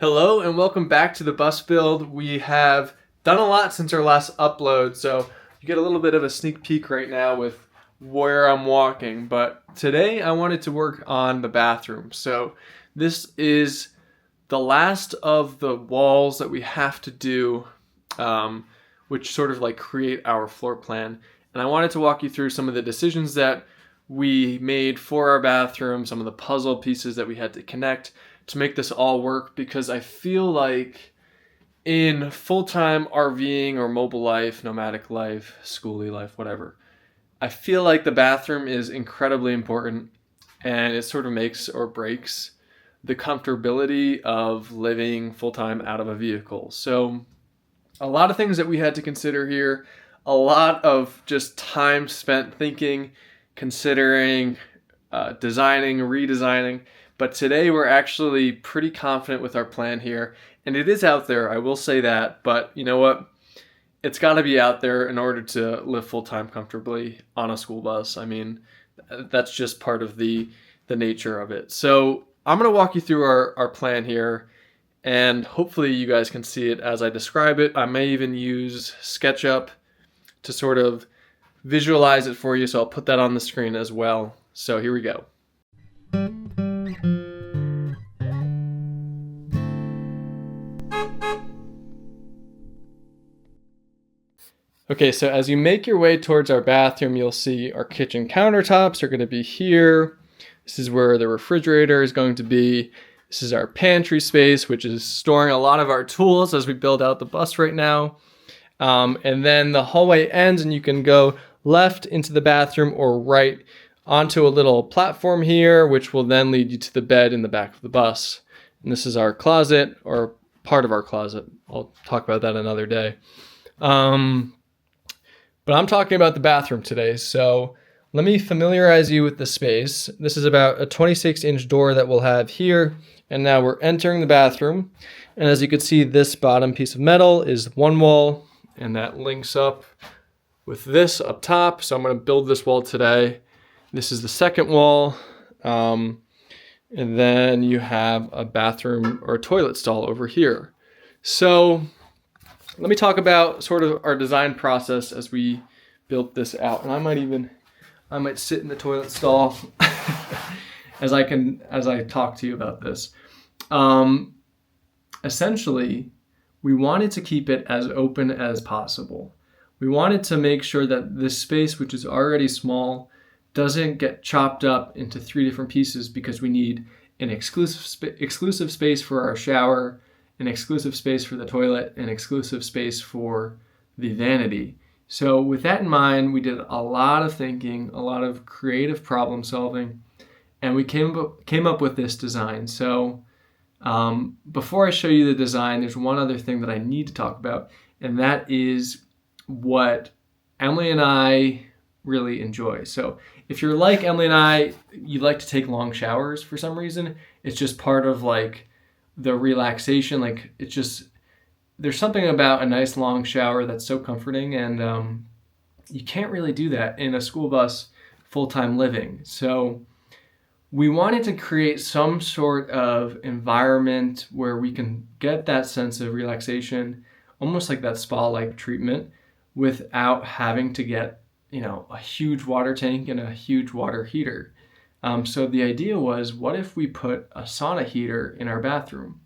Hello and welcome back to the bus build. We have done a lot since our last upload, so you get a little bit of a sneak peek right now with where I'm walking. But today I wanted to work on the bathroom. So this is the last of the walls that we have to do, which sort of like create our floor plan. And I wanted to walk you through some of the decisions that we made for our bathroom, some of the puzzle pieces that we had to connect to make this all work, because I feel like in full-time RVing or mobile life, nomadic life, schoolie life, whatever, I feel like the bathroom is incredibly important, and it sort of makes or breaks the comfortability of living full-time out of a vehicle. So a lot of things that we had to consider here, a lot of just time spent thinking, considering, designing, redesigning. But today we're actually pretty confident with our plan here. And it is out there, I will say that. But you know what? It's got to be out there in order to live full-time comfortably on a school bus. I mean, that's just part of the nature of it. So I'm going to walk you through our plan here. And hopefully you guys can see it as I describe it. I may even use SketchUp to sort of visualize it for you. So I'll put that on the screen as well. So here we go. Okay, so as you make your way towards our bathroom, you'll see our kitchen countertops are going to be here. This is where the refrigerator is going to be. This is our pantry space, which is storing a lot of our tools as we build out the bus right now. And then the hallway ends and you can go left into the bathroom or right onto a little platform here, which will then lead you to the bed in the back of the bus. And this is our closet, or part of our closet. I'll talk about that another day. But I'm talking about the bathroom today, so let me familiarize you with the space. This is about a 26-inch door that we'll have here, and now we're entering the bathroom. And as you can see, this bottom piece of metal is one wall, and that links up with this up top. So I'm going to build this wall today. This is the second wall, and then you have a bathroom or a toilet stall over here. So let me talk about sort of our design process as we built this out. And I might sit in the toilet stall as I talk to you about this. Essentially, we wanted to keep it as open as possible. We wanted to make sure that this space, which is already small, doesn't get chopped up into 3 different pieces, because we need an exclusive space for our shower, an exclusive space for the toilet, an exclusive space for the vanity. So with that in mind, we did a lot of thinking, a lot of creative problem solving, and we came up with this design. So before I show you the design, there's one other thing that I need to talk about, and that is what Emily and I really enjoy. So if you're like Emily and I, you like to take long showers for some reason. It's just part of like the relaxation. Like, it's just, there's something about a nice long shower that's so comforting, and you can't really do that in a school bus full-time living. So we wanted to create some sort of environment where we can get that sense of relaxation, almost like that spa-like treatment, without having to get, a huge water tank and a huge water heater. So the idea was, what if we put a sauna heater in our bathroom?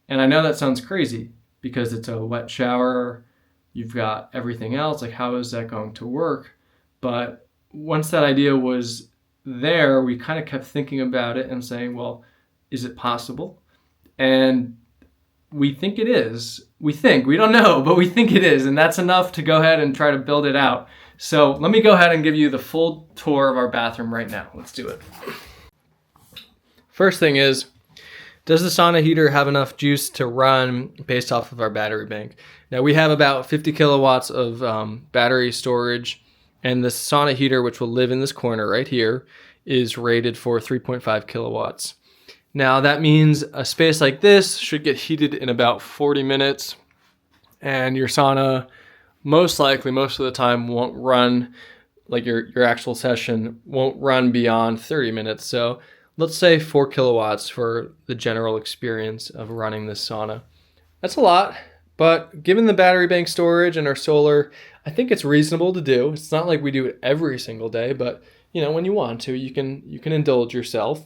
And I know that sounds crazy because it's a wet shower, you've got everything else, like how is that going to work? But once that idea was there, we kind of kept thinking about it and saying, well, is it possible? And we think it is. We don't know, but we think it is. And that's enough to go ahead and try to build it out. So let me go ahead and give you the full tour of our bathroom right now. Let's do it. First thing is, does the sauna heater have enough juice to run based off of our battery bank? Now we have about 50 kilowatts of battery storage, and the sauna heater, which will live in this corner right here, is rated for 3.5 kilowatts. Now that means a space like this should get heated in about 40 minutes, and your sauna most likely, most of the time, won't run, like your actual session won't run beyond 30 minutes. So let's say 4 kilowatts for the general experience of running this sauna. That's a lot, but given the battery bank storage and our solar, I think it's reasonable to do. It's not like we do it every single day, but when you want to, you can indulge yourself.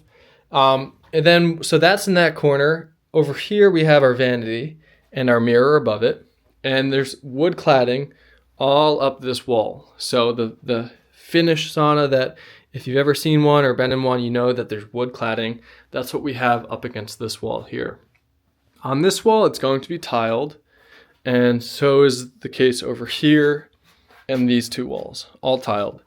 And then, so that's in that corner. Over here, we have our vanity and our mirror above it. And there's wood cladding all up this wall. So the Finnish sauna, that if you've ever seen one or been in one, you know that there's wood cladding. That's what we have up against this wall here. On this wall, it's going to be tiled. And so is the case over here and these 2 walls, all tiled.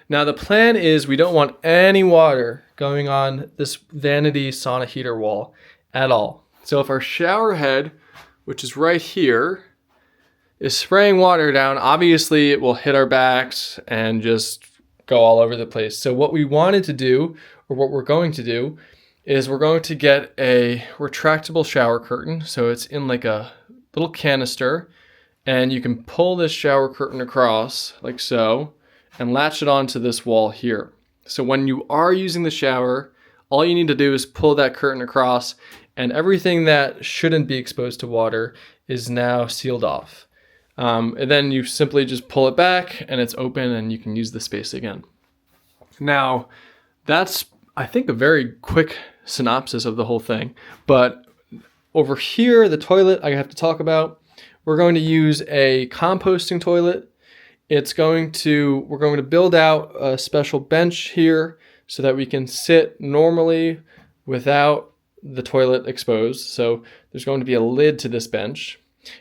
Now the plan is we don't want any water going on this vanity sauna heater wall at all. So if our shower head, which is right here, is spraying water down, obviously it will hit our backs and just go all over the place. So what we wanted to do, or what we're going to do, is we're going to get a retractable shower curtain. So it's in like a little canister, and you can pull this shower curtain across like so and latch it onto this wall here. So when you are using the shower, all you need to do is pull that curtain across, and everything that shouldn't be exposed to water is now sealed off. And then you simply just pull it back and it's open and you can use the space again. Now, that's, I think, a very quick synopsis of the whole thing. But over here, the toilet I have to talk about, we're going to use a composting toilet. We're going to build out a special bench here so that we can sit normally without the toilet exposed. So there's going to be a lid to this bench,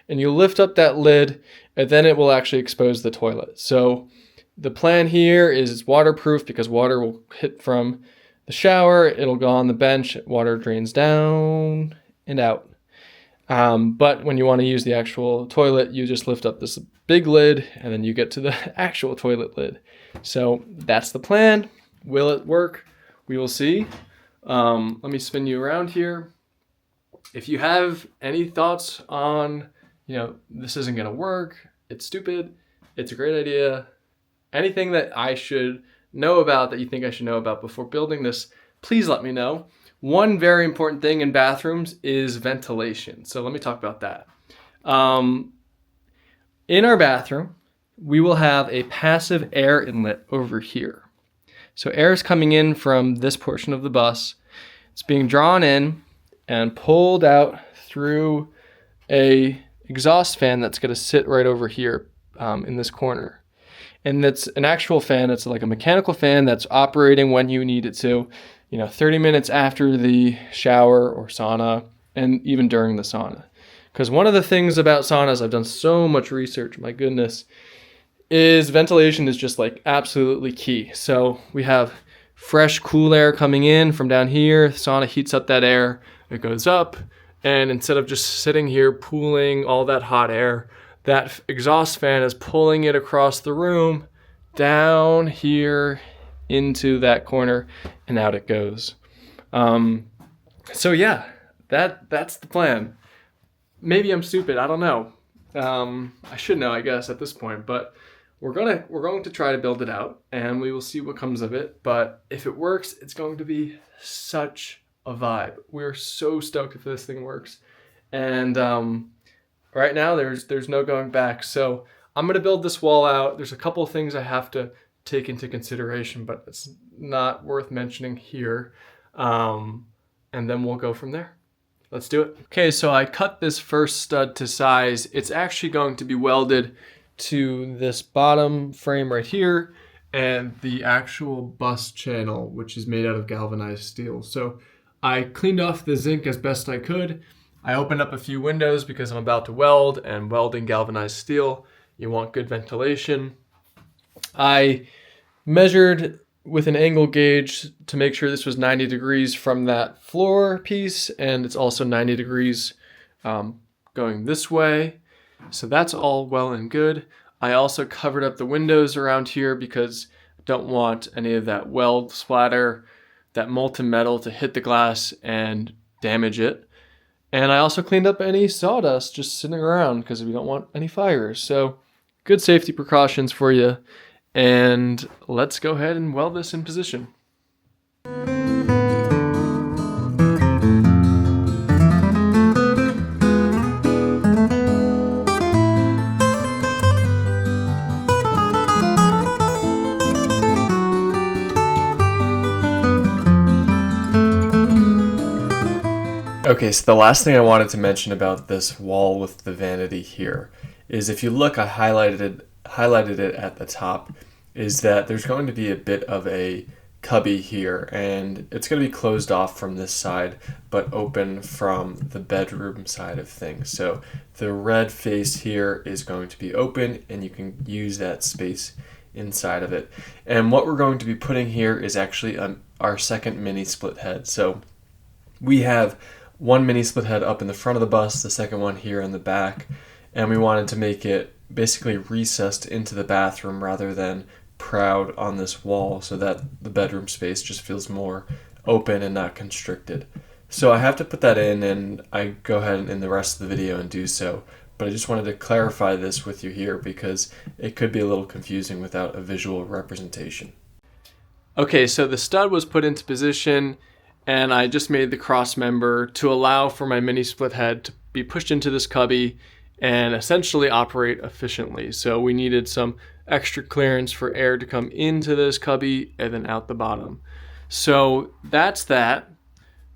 and you lift up that lid and then it will actually expose the toilet. So the plan here is it's waterproof because water will hit from the shower, it'll go on the bench, water drains down and out. But when you want to use the actual toilet, you just lift up this big lid and then you get to the actual toilet lid. So that's the plan. Will it work? We will see. Let me spin you around here. If you have any thoughts on, this isn't going to work, it's stupid, it's a great idea, anything that I should know about that you think I should know about before building this, please let me know. One very important thing in bathrooms is ventilation. So let me talk about that. In our bathroom, we will have a passive air inlet over here. So air is coming in from this portion of the bus. It's being drawn in and pulled out through a exhaust fan that's going to sit right over here in this corner. And that's an actual fan. It's like a mechanical fan that's operating when you need it to, 30 minutes after the shower or sauna, and even during the sauna. Because one of the things about saunas, I've done so much research, my goodness, is ventilation is just like absolutely key. So we have fresh, cool air coming in from down here. The sauna heats up that air. It goes up. And instead of just sitting here pooling all that hot air, that exhaust fan is pulling it across the room, down here into that corner, and out it goes. So yeah, that's the plan. Maybe I'm stupid, I don't know. I should know, I guess, at this point, but we're going to try to build it out, and we will see what comes of it. But if it works, it's going to be such a vibe. We're so stoked if this thing works. And right now there's no going back. So I'm going to build this wall out. There's a couple of things I have to take into consideration, but it's not worth mentioning here. And then we'll go from there. Let's do it. Okay, so I cut this first stud to size. It's actually going to be welded to this bottom frame right here and the actual bus channel, which is made out of galvanized steel. So I cleaned off the zinc as best I could. I opened up a few windows because I'm about to weld, and welding galvanized steel, you want good ventilation. I measured with an angle gauge to make sure this was 90 degrees from that floor piece, and it's also 90 degrees going this way. So that's all well and good. I also covered up the windows around here because I don't want any of that weld splatter, that molten metal to hit the glass and damage it. And I also cleaned up any sawdust just sitting around because we don't want any fires. So good safety precautions for you. And let's go ahead and weld this in position. Okay, so the last thing I wanted to mention about this wall with the vanity here is if you look, I highlighted it at the top, is that there's going to be a bit of a cubby here, and it's going to be closed off from this side but open from the bedroom side of things. So the red face here is going to be open, and you can use that space inside of it. And what we're going to be putting here is actually our second mini split head. So we have one mini split head up in the front of the bus, the second one here in the back, and we wanted to make it basically recessed into the bathroom rather than proud on this wall, so that the bedroom space just feels more open and not constricted. So I have to put that in, and I go ahead in the rest of the video and do so, but I just wanted to clarify this with you here because it could be a little confusing without a visual representation. Okay, so the stud was put into position, and I just made the cross member to allow for my mini split head to be pushed into this cubby and essentially operate efficiently. So we needed some extra clearance for air to come into this cubby and then out the bottom. So that's that.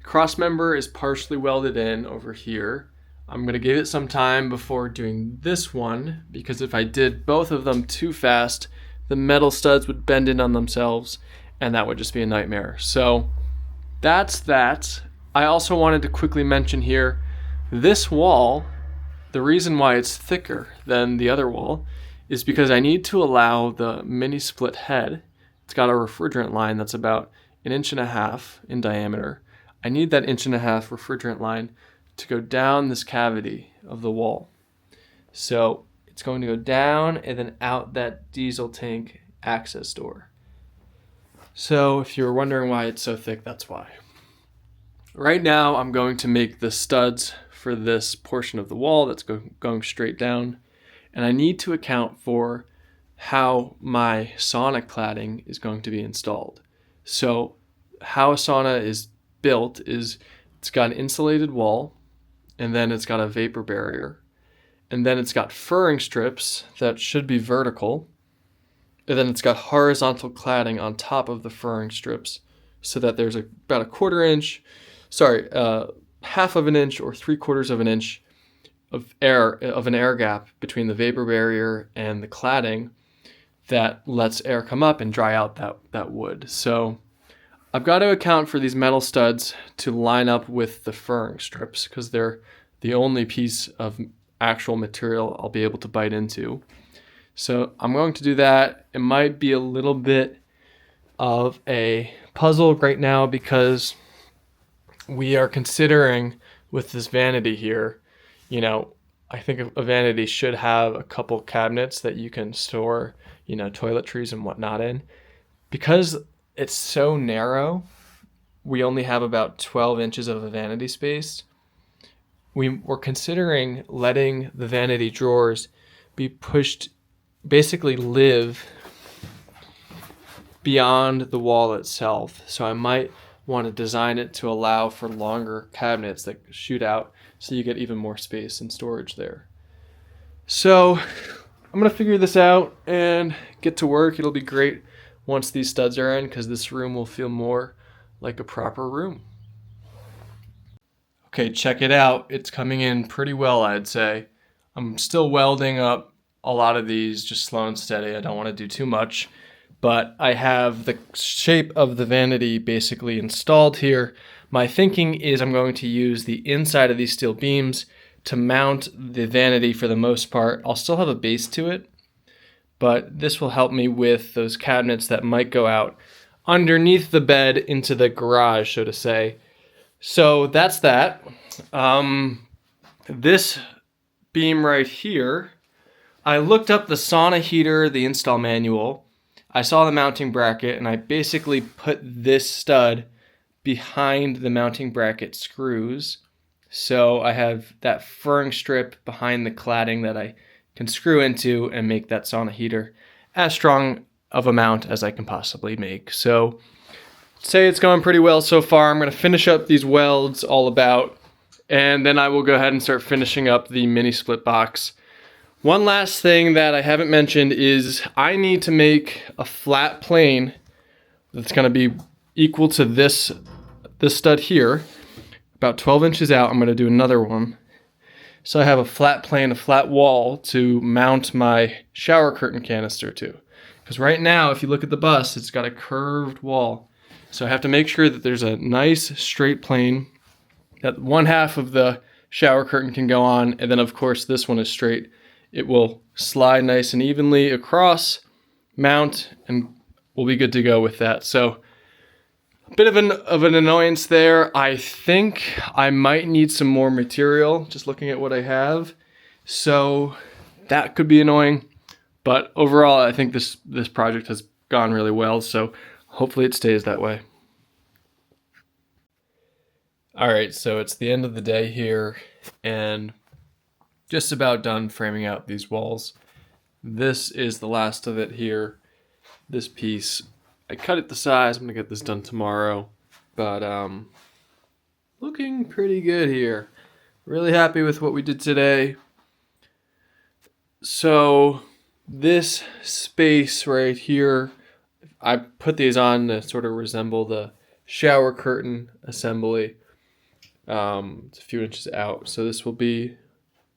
Cross member is partially welded in over here. I'm going to give it some time before doing this one, because if I did both of them too fast, the metal studs would bend in on themselves and that would just be a nightmare. So that's that. I also wanted to quickly mention here, this wall, the reason why it's thicker than the other wall is because I need to allow the mini split head, it's got a refrigerant line that's about 1.5 inches in diameter. I need that 1.5 inch refrigerant line to go down this cavity of the wall. So it's going to go down and then out that diesel tank access door. So if you're wondering why it's so thick, that's why. Right now I'm going to make the studs for this portion of the wall that's going straight down, and I need to account for how my sauna cladding is going to be installed. So how a sauna is built is it's got an insulated wall, and then it's got a vapor barrier, and then it's got furring strips that should be vertical, and then it's got horizontal cladding on top of the furring strips so that there's about half of an inch or 3/4 of an inch of an air gap between the vapor barrier and the cladding that lets air come up and dry out that wood. So I've got to account for these metal studs to line up with the furring strips because they're the only piece of actual material I'll be able to bite into. So I'm going to do that. It might be a little bit of a puzzle right now because we are considering with this vanity here, I think a vanity should have a couple cabinets that you can store, toiletries and whatnot in. Because it's so narrow, we only have about 12 inches of a vanity space. We were considering letting the vanity drawers be pushed, basically live beyond the wall itself. So I might want to design it to allow for longer cabinets that shoot out so you get even more space and storage there. So I'm going to figure this out and get to work. It'll be great once these studs are in because this room will feel more like a proper room. Okay, check it out. It's coming in pretty well, I'd say. I'm still welding up a lot of these, just slow and steady. I don't want to do too much. But I have the shape of the vanity basically installed here. My thinking is I'm going to use the inside of these steel beams to mount the vanity for the most part. I'll still have a base to it, but this will help me with those cabinets that might go out underneath the bed into the garage, so to say. So that's that. This beam right here, I looked up the sauna heater, the install manual. I saw the mounting bracket and I basically put this stud behind the mounting bracket screws. So I have that furring strip behind the cladding that I can screw into and make that sauna heater as strong of a mount as I can possibly make. So say it's going pretty well so far. I'm going to finish up these welds all about, and then I will go ahead and start finishing up the mini split box. One last thing that I haven't mentioned is I need to make a flat plane that's going to be equal to this stud here, about 12 inches out, I'm going to do another one. So I have a flat plane, a flat wall to mount my shower curtain canister to. Because right now, if you look at the bus, it's got a curved wall. So I have to make sure that there's a nice straight plane that one half of the shower curtain can go on, and then of course this one is straight. It will slide nice and evenly across, mount, and we'll be good to go with that. So a bit of an annoyance there. I think I might need some more material, just looking at what I have. So that could be annoying. But overall, I think this project has gone really well. So hopefully it stays that way. All right, so it's the end of the day here and just about done framing out these walls. This is the last of it here. This piece, I cut it the size. I'm gonna get this done tomorrow, but looking pretty good here. Really happy with what we did today. So this space right here, I put these on to sort of resemble the shower curtain assembly. It's a few inches out. So this will be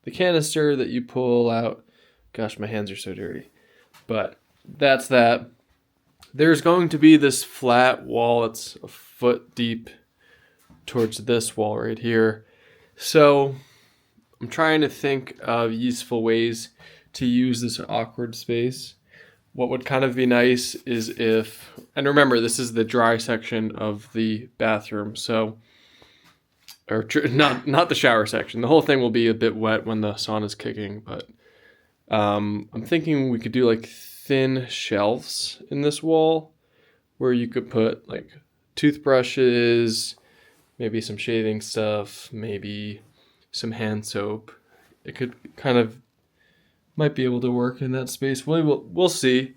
the canister that you pull out. Gosh, my hands are so dirty. But that's that. There's going to be this flat wall that's a foot deep towards this wall right here. So I'm trying to think of useful ways to use this awkward space. What would kind of be nice is if, and remember, this is the dry section of the bathroom, so, or not the shower section. The whole thing will be a bit wet when the sauna's kicking, but I'm thinking we could do like thin shelves in this wall where you could put like toothbrushes, maybe some shaving stuff, maybe some hand soap. It could kind of might be able to work in that space. We'll see.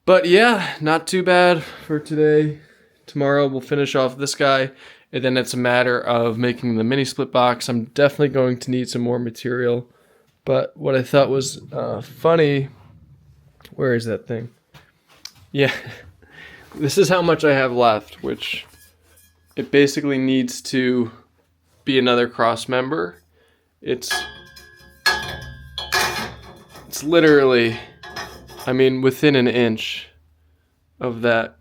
But yeah, not too bad for today. Tomorrow we'll finish off this guy, and then it's a matter of making the mini split box. I'm definitely going to need some more material. But what I thought was funny, where is that thing? Yeah, this is how much I have left, which it basically needs to be another cross member. It's literally, I mean, within an inch of that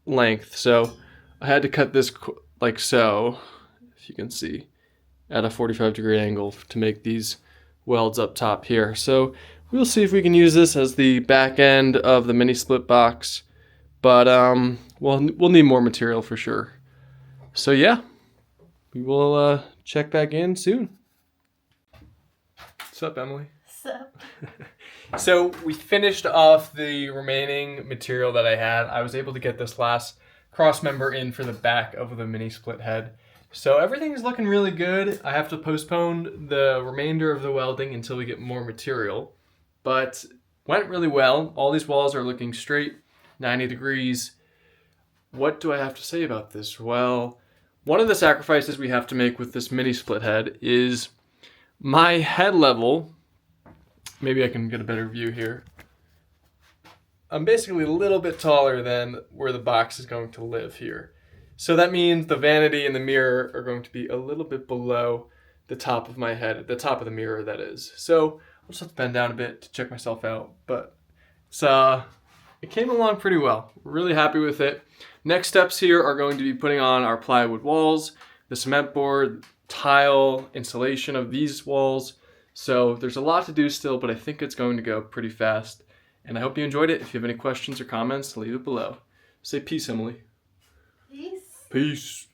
length. So I had to cut this like so, if you can see, at a 45-degree angle to make these welds up top here. So we'll see if we can use this as the back end of the mini split box. But we'll need more material for sure. So yeah, we will check back in soon. What's up, Emily? So we finished off the remaining material that I had. I was able to get this last cross member in for the back of the mini split head. So everything's looking really good. I have to postpone the remainder of the welding until we get more material. But went really well. All these walls are looking straight, 90 degrees. What do I have to say about this? Well, one of the sacrifices we have to make with this mini split head is my head level. Maybe I can get a better view here. I'm basically a little bit taller than where the box is going to live here. So that means the vanity and the mirror are going to be a little bit below the top of my head, the top of the mirror, that is. So I'll just have to bend down a bit to check myself out. But it's, it came along pretty well. We're really happy with it. Next steps here are going to be putting on our plywood walls, the cement board, tile, insulation of these walls. So there's a lot to do still, but I think it's going to go pretty fast. And I hope you enjoyed it. If you have any questions or comments, leave it below. Say peace, Emily. Peace. Peace.